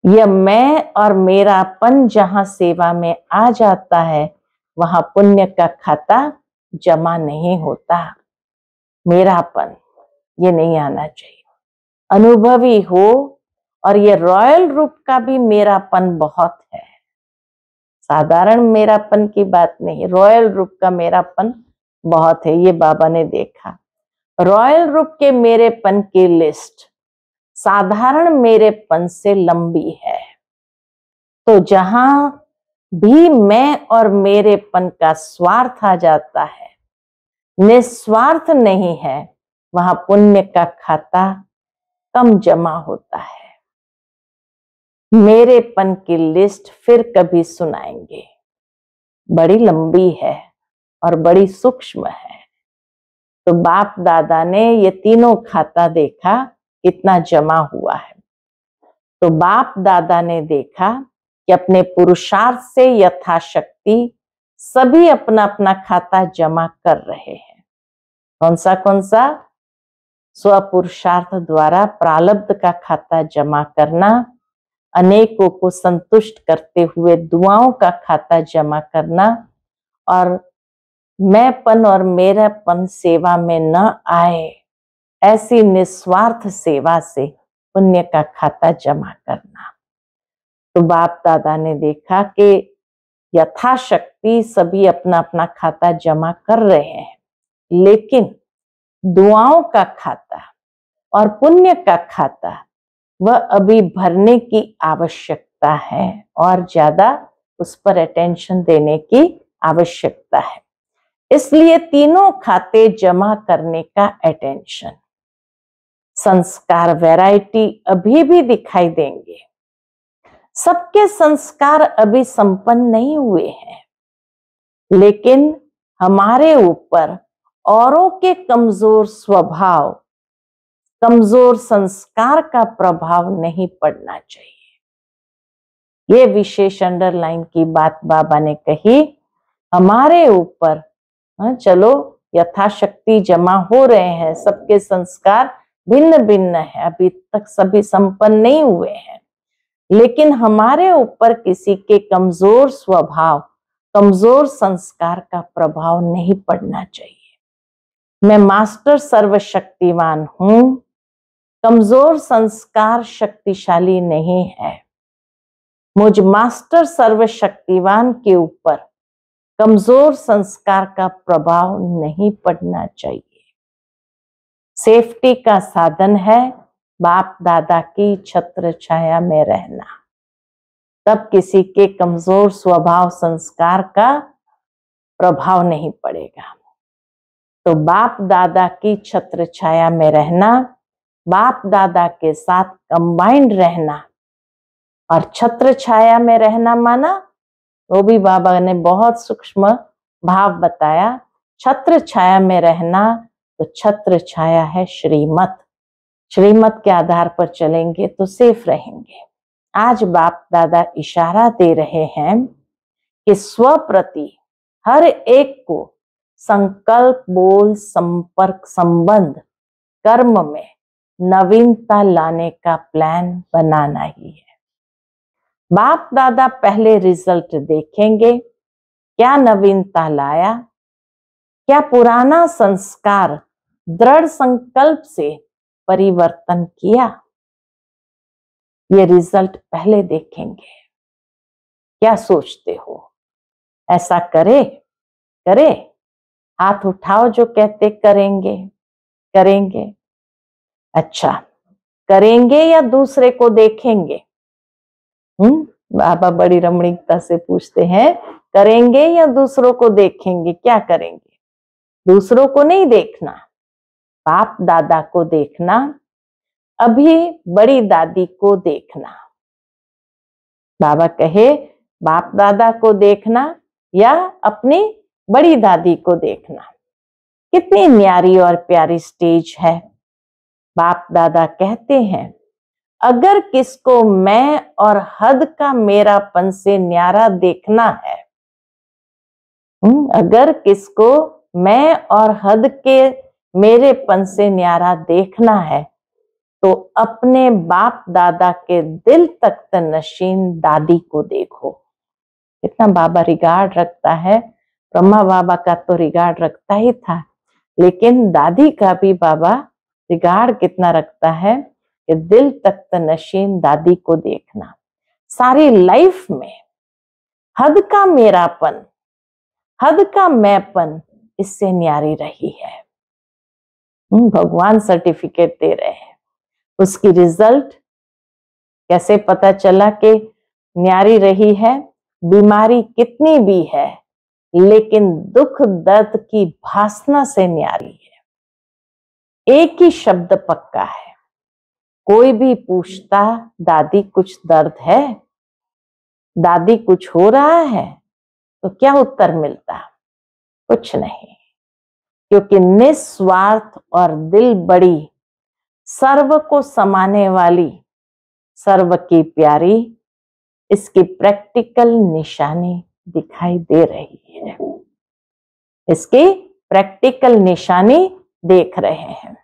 यह मैं और मेरापन जहां सेवा में आ जाता है वहां पुण्य का खाता जमा नहीं होता। मेरापन ये नहीं आना चाहिए। अनुभवी हो, और ये रॉयल रूप का भी मेरापन बहुत है, साधारण मेरापन की बात नहीं, रॉयल रूप का मेरापन बहुत है। ये बाबा ने देखा। रॉयल रूप के मेरेपन की लिस्ट साधारण मेरेपन से लंबी है। तो जहां भी मैं और मेरेपन का स्वार्थ आ जाता है, निस्वार्थ नहीं है, वहां पुण्य का खाता कम जमा होता है। मेरेपन की लिस्ट फिर कभी सुनाएंगे, बड़ी लंबी है और बड़ी सूक्ष्म है। तो बाप दादा ने ये तीनों खाता देखा कितना जमा हुआ है। तो बाप दादा ने देखा कि अपने पुरुषार्थ से यथाशक्ति सभी अपना अपना खाता जमा कर रहे हैं। कौन सा? स्वपुरुषार्थ द्वारा प्रारब्ध का खाता जमा करना, अनेकों को संतुष्ट करते हुए दुआओं का खाता जमा करना, और मैंपन और मेरापन सेवा में न आए, ऐसी निस्वार्थ सेवा से पुण्य का खाता जमा करना। तो बाप दादा ने देखा कि यथाशक्ति सभी अपना अपना खाता जमा कर रहे हैं, लेकिन दुआओं का खाता और पुण्य का खाता वह अभी भरने की आवश्यकता है, और ज्यादा उस पर अटेंशन देने की आवश्यकता है। इसलिए तीनों खाते जमा करने का अटेंशन। संस्कार वैरायटी अभी भी दिखाई देंगे, सबके संस्कार अभी संपन्न नहीं हुए हैं, लेकिन हमारे ऊपर औरों के कमजोर स्वभाव, कमजोर संस्कार का प्रभाव नहीं पड़ना चाहिए। ये विशेष अंडरलाइन की बात बाबा ने कही। हमारे ऊपर चलो यथाशक्ति जमा हो रहे हैं, सबके संस्कार भिन्न भिन्न है, अभी तक सभी संपन्न नहीं हुए हैं, लेकिन हमारे ऊपर किसी के कमजोर स्वभाव, कमजोर संस्कार का प्रभाव नहीं पड़ना चाहिए। मैं मास्टर सर्वशक्तिवान हूं, कमजोर संस्कार शक्तिशाली नहीं है। मुझ मास्टर सर्वशक्तिवान के ऊपर कमजोर संस्कार का प्रभाव नहीं पड़ना चाहिए। सेफ्टी का साधन है बाप दादा की छत्र छाया में रहना, तब किसी के कमजोर स्वभाव संस्कार का प्रभाव नहीं पड़ेगा। तो बाप दादा की छत्र छाया में रहना, बाप दादा के साथ कंबाइंड रहना, और छत्र छाया में रहना माना वो भी बाबा ने बहुत सूक्ष्म भाव बताया। छत्र छाया में रहना तो छत्र छाया है श्रीमत, श्रीमत के आधार पर चलेंगे तो सेफ रहेंगे। आज बाप दादा इशारा दे रहे हैं कि स्व प्रति हर एक को संकल्प, बोल, संपर्क, संबंध, कर्म में नवीनता लाने का प्लान बनाना ही है। बाप दादा पहले रिजल्ट देखेंगे, क्या नवीनता लाया, क्या पुराना संस्कार दृढ़ संकल्प से परिवर्तन किया, ये रिजल्ट पहले देखेंगे। क्या सोचते हो, ऐसा करे? करे? हाथ उठाओ जो कहते करेंगे। करेंगे? अच्छा, करेंगे या दूसरे को देखेंगे? बाबा बड़ी रमणीकता से पूछते हैं, करेंगे या दूसरों को देखेंगे? क्या करेंगे? दूसरों को नहीं देखना, बाप दादा को देखना, अभी बड़ी दादी को देखना। बाबा कहे बाप दादा को देखना या अपनी बड़ी दादी को देखना। कितनी न्यारी और प्यारी स्टेज है। बाप दादा कहते हैं, अगर किसको मैं और हद का मेरापन से न्यारा देखना है, अगर किसको मैं और हद के मेरेपन से न्यारा देखना है तो अपने बाप दादा के दिल तख्त नशीन दादी को देखो। कितना बाबा रिगार्ड रखता है। ब्रह्मा बाबा का तो रिगार्ड रखता ही था, लेकिन दादी का भी बाबा रिगार्ड कितना रखता है कि दिल तख्त नशीन दादी को देखना। सारी लाइफ में हद का मेरापन, हद का मैंपन इससे न्यारी रही है। भगवान सर्टिफिकेट दे रहे हैं। उसकी रिजल्ट कैसे पता चला कि न्यारी रही है? बीमारी कितनी भी है लेकिन दुख दर्द की भासना से न्यारी है। एक ही शब्द पक्का है। कोई भी पूछता दादी कुछ दर्द है, दादी कुछ हो रहा है, तो क्या उत्तर मिलता? कुछ नहीं, क्योंकि निस्वार्थ और दिल बड़ी, सर्व को समाने वाली, सर्व की प्यारी, इसकी प्रैक्टिकल निशानी दिखाई दे रही है। इसकी प्रैक्टिकल निशानी देख रहे हैं।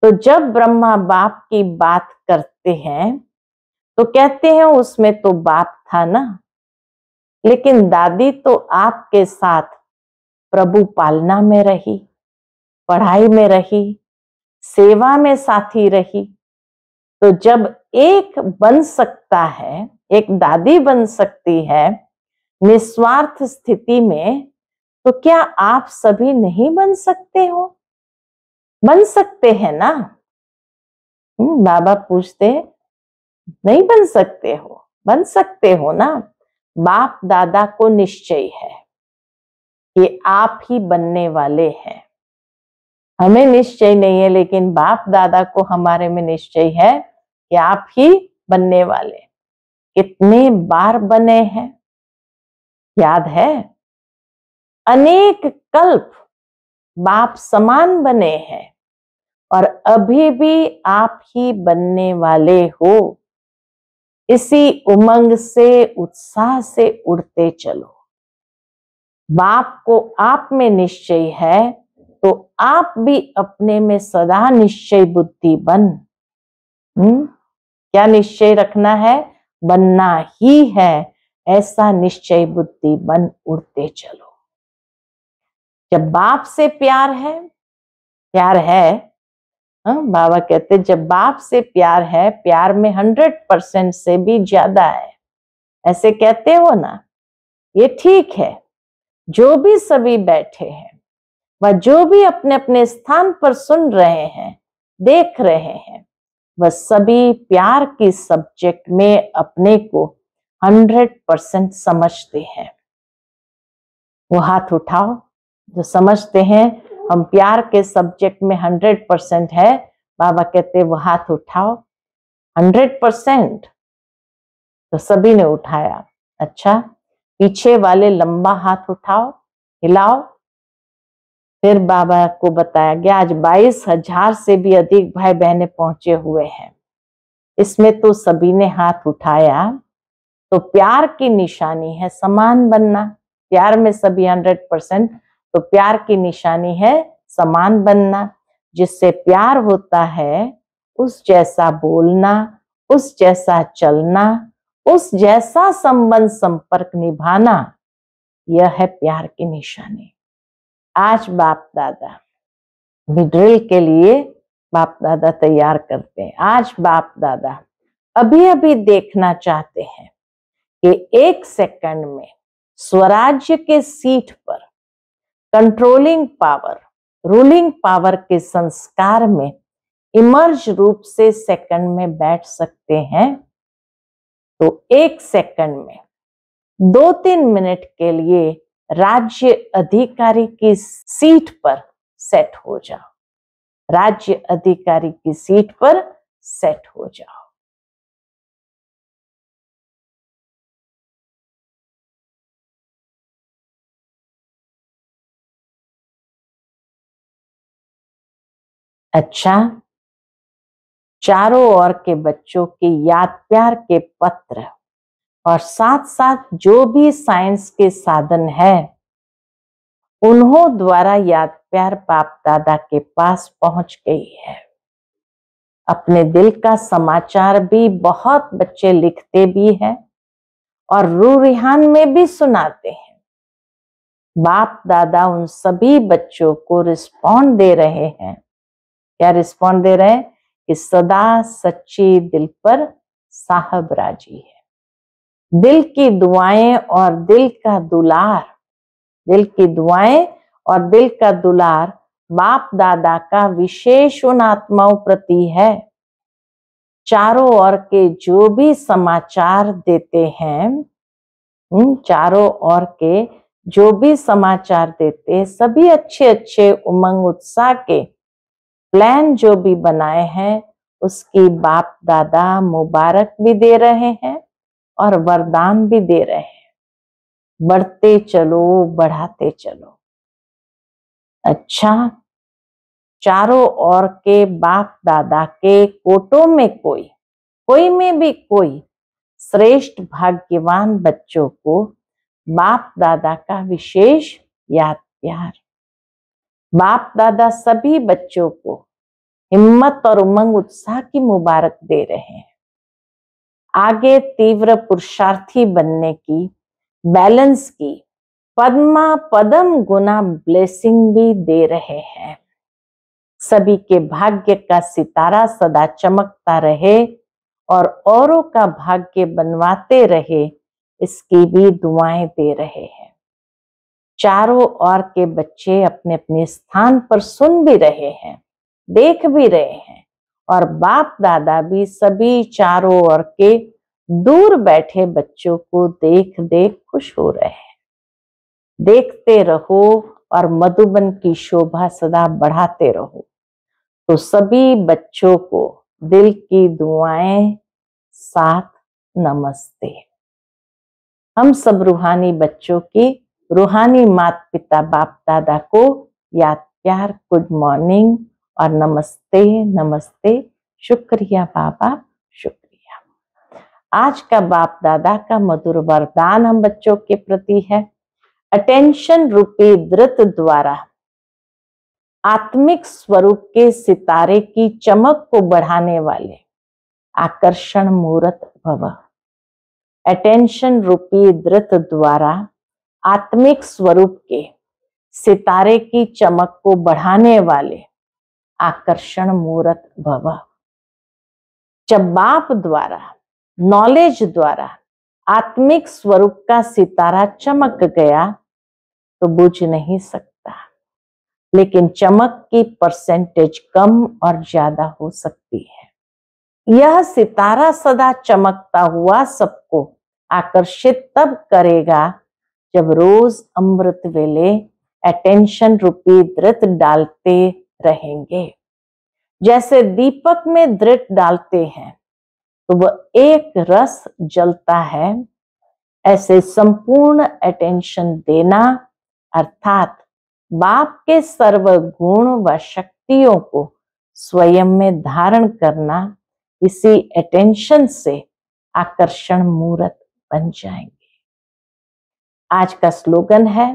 तो जब ब्रह्मा बाप की बात करते हैं तो कहते हैं उसमें तो बाप था ना, लेकिन दादी तो आपके साथ प्रभु पालना में रही, पढ़ाई में रही, सेवा में साथी रही। तो जब एक बन सकता है, एक दादी बन सकती है निस्वार्थ स्थिति में, तो क्या आप सभी नहीं बन सकते हो? बन सकते हैं ना? बाबा पूछते नहीं बन सकते हो? बन सकते हो ना। बाप दादा को निश्चय है कि आप ही बनने वाले हैं। हमें निश्चय नहीं है, लेकिन बाप दादा को हमारे में निश्चय है कि आप ही बनने वाले। कितने बार बने हैं याद है? अनेक कल्प बाप समान बने हैं और अभी भी आप ही बनने वाले हो। इसी उमंग से, उत्साह से उड़ते चलो। बाप को आप में निश्चय है तो आप भी अपने में सदा निश्चय बुद्धि बन। क्या निश्चय रखना है? बनना ही है, ऐसा निश्चय बुद्धि बन उड़ते चलो। जब बाप से प्यार है, प्यार है, बाबा कहते जब बाप से प्यार है, प्यार में 100% से भी ज्यादा है, ऐसे कहते हो ना, ये ठीक है। जो भी सभी बैठे हैं व जो भी अपने अपने स्थान पर सुन रहे हैं, देख रहे हैं, वह सभी प्यार की सब्जेक्ट में अपने को 100% समझते हैं। वो हाथ उठाओ जो समझते हैं हम प्यार के सब्जेक्ट में 100% है। बाबा कहते वो हाथ उठाओ। 100%। तो सभी ने उठाया। अच्छा, पीछे वाले लंबा हाथ उठाओ, हिलाओ। फिर बाबा को बताया गया आज 22,000 से भी अधिक भाई बहनें पहुंचे हुए हैं। इसमें तो सभी ने हाथ उठाया। तो प्यार की निशानी है समान बनना। प्यार में सभी 100%। तो प्यार की निशानी है समान बनना। जिससे प्यार होता है उस जैसा बोलना, उस जैसा चलना, उस जैसा संबंध संपर्क निभाना। यह है प्यार की निशानी। आज बाप दादा ड्रिल के लिए बाप दादा तैयार करते हैं। आज बाप दादा अभी अभी देखना चाहते हैं कि 1 सेकंड में स्वराज्य के सीट पर कंट्रोलिंग पावर, रूलिंग पावर के संस्कार में इमर्ज रूप से सेकंड में बैठ सकते हैं। तो 1 सेकंड में 2-3 मिनट के लिए राज्य अधिकारी की सीट पर सेट हो जाओ। राज्य अधिकारी की सीट पर सेट हो जाओ। अच्छा, चारों ओर के बच्चों के याद प्यार के पत्र और साथ साथ जो भी साइंस के साधन है उन्हों द्वारा याद प्यार बाप दादा के पास पहुंच गई है। अपने दिल का समाचार भी बहुत बच्चे लिखते भी हैं और रूरिहान में भी सुनाते हैं। बाप दादा उन सभी बच्चों को रिस्पॉन्ड दे रहे हैं। क्या रिस्पॉन्ड दे रहे हैं? कि सदा सच्ची दिल पर साहब राजी है। दिल की दुआएं और दिल का दुलार, दिल की दुआएं और दिल का दुलार बाप दादा का विशेष उन आत्माओं प्रति है। चारों ओर के जो भी समाचार देते हैं, चारों ओर के जो भी समाचार देते, सभी अच्छे अच्छे उमंग उत्साह के प्लान जो भी बनाए हैं उसकी बाप दादा मुबारक भी दे रहे हैं और वरदान भी दे रहे हैं। बढ़ते चलो, बढ़ाते चलो। अच्छा, चारों ओर के बाप दादा के कोटों में कोई में भी कोई श्रेष्ठ भाग्यवान बच्चों को बाप दादा का विशेष याद प्यार। बाप दादा सभी बच्चों को हिम्मत और उमंग उत्साह की मुबारक दे रहे हैं। आगे तीव्र पुरुषार्थी बनने की, बैलेंस की पद्मा पदम गुना ब्लेसिंग भी दे रहे हैं। सभी के भाग्य का सितारा सदा चमकता रहे और औरों का भाग्य बनवाते रहे, इसकी भी दुआएं दे रहे हैं। चारों ओर के बच्चे अपने अपने स्थान पर सुन भी रहे हैं, देख भी रहे हैं और बाप दादा भी सभी चारों ओर के दूर बैठे बच्चों को देख देख खुश हो रहे हैं। देखते रहो और मधुबन की शोभा सदा बढ़ाते रहो। तो सभी बच्चों को दिल की दुआएं, साथ नमस्ते। हम सब रूहानी बच्चों की रूहानी माता पिता बाप दादा को याद प्यार, गुड मॉर्निंग और नमस्ते नमस्ते। शुक्रिया बाबा, शुक्रिया। आज का बाप दादा का मधुर वरदान हम बच्चों के प्रति है। अटेंशन रूपी दृत द्वारा आत्मिक स्वरूप के सितारे की चमक को बढ़ाने वाले आकर्षण मूर्त भव। अटेंशन रूपी दृत द्वारा आत्मिक स्वरूप के सितारे की चमक को बढ़ाने वाले आकर्षण मूर्त भव। जब बाप द्वारा, नॉलेज द्वारा आत्मिक स्वरूप का सितारा चमक गया तो बुझ नहीं सकता, लेकिन चमक की परसेंटेज कम और ज्यादा हो सकती है। यह सितारा सदा चमकता हुआ सबको आकर्षित तब करेगा जब रोज अमृत वेले अटेंशन रूपी दृत डालते रहेंगे। जैसे दीपक में दृत डालते हैं तो वह एक रस जलता है, ऐसे संपूर्ण अटेंशन देना अर्थात बाप के सर्व गुण व शक्तियों को स्वयं में धारण करना, इसी अटेंशन से आकर्षण मूर्त बन जाएंगे। आज का स्लोगन है,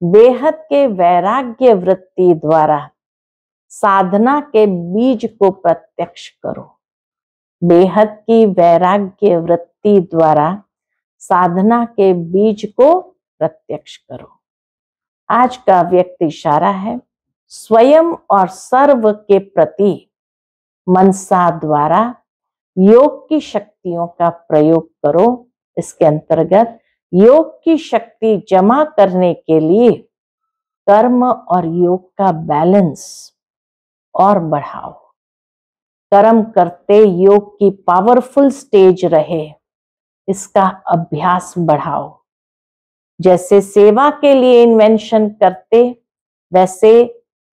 बेहद के वैराग्य वृत्ति द्वारा साधना के बीज को प्रत्यक्ष करो। बेहद की वैराग्य वृत्ति द्वारा साधना के बीज को प्रत्यक्ष करो। आज का व्यक्ति इशारा है, स्वयं और सर्व के प्रति मनसा द्वारा योग की शक्तियों का प्रयोग करो। इसके अंतर्गत योग की शक्ति जमा करने के लिए कर्म और योग का बैलेंस और बढ़ाओ। कर्म करते योग की पावरफुल स्टेज रहे, इसका अभ्यास बढ़ाओ। जैसे सेवा के लिए इन्वेंशन करते, वैसे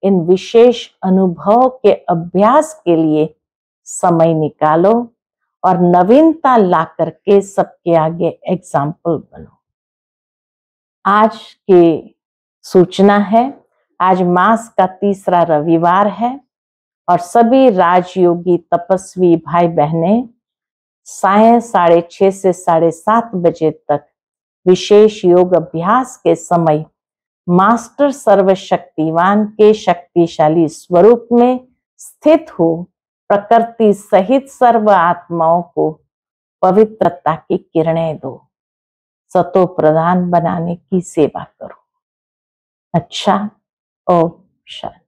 इन विशेष अनुभव के अभ्यास के लिए समय निकालो और नवीनता ला करके सबके आगे एग्जाम्पल बनो। आज की सूचना है, आज मास का तीसरा रविवार है और सभी राजयोगी तपस्वी भाई बहनें सायं 6:30 से 7:30 बजे तक विशेष योग अभ्यास के समय मास्टर सर्वशक्तिवान के शक्तिशाली स्वरूप में स्थित हो प्रकृति सहित सर्व आत्माओं को पवित्रता की किरणें दो, सतो प्रधान बनाने की सेवा करो। अच्छा, ओम शांति।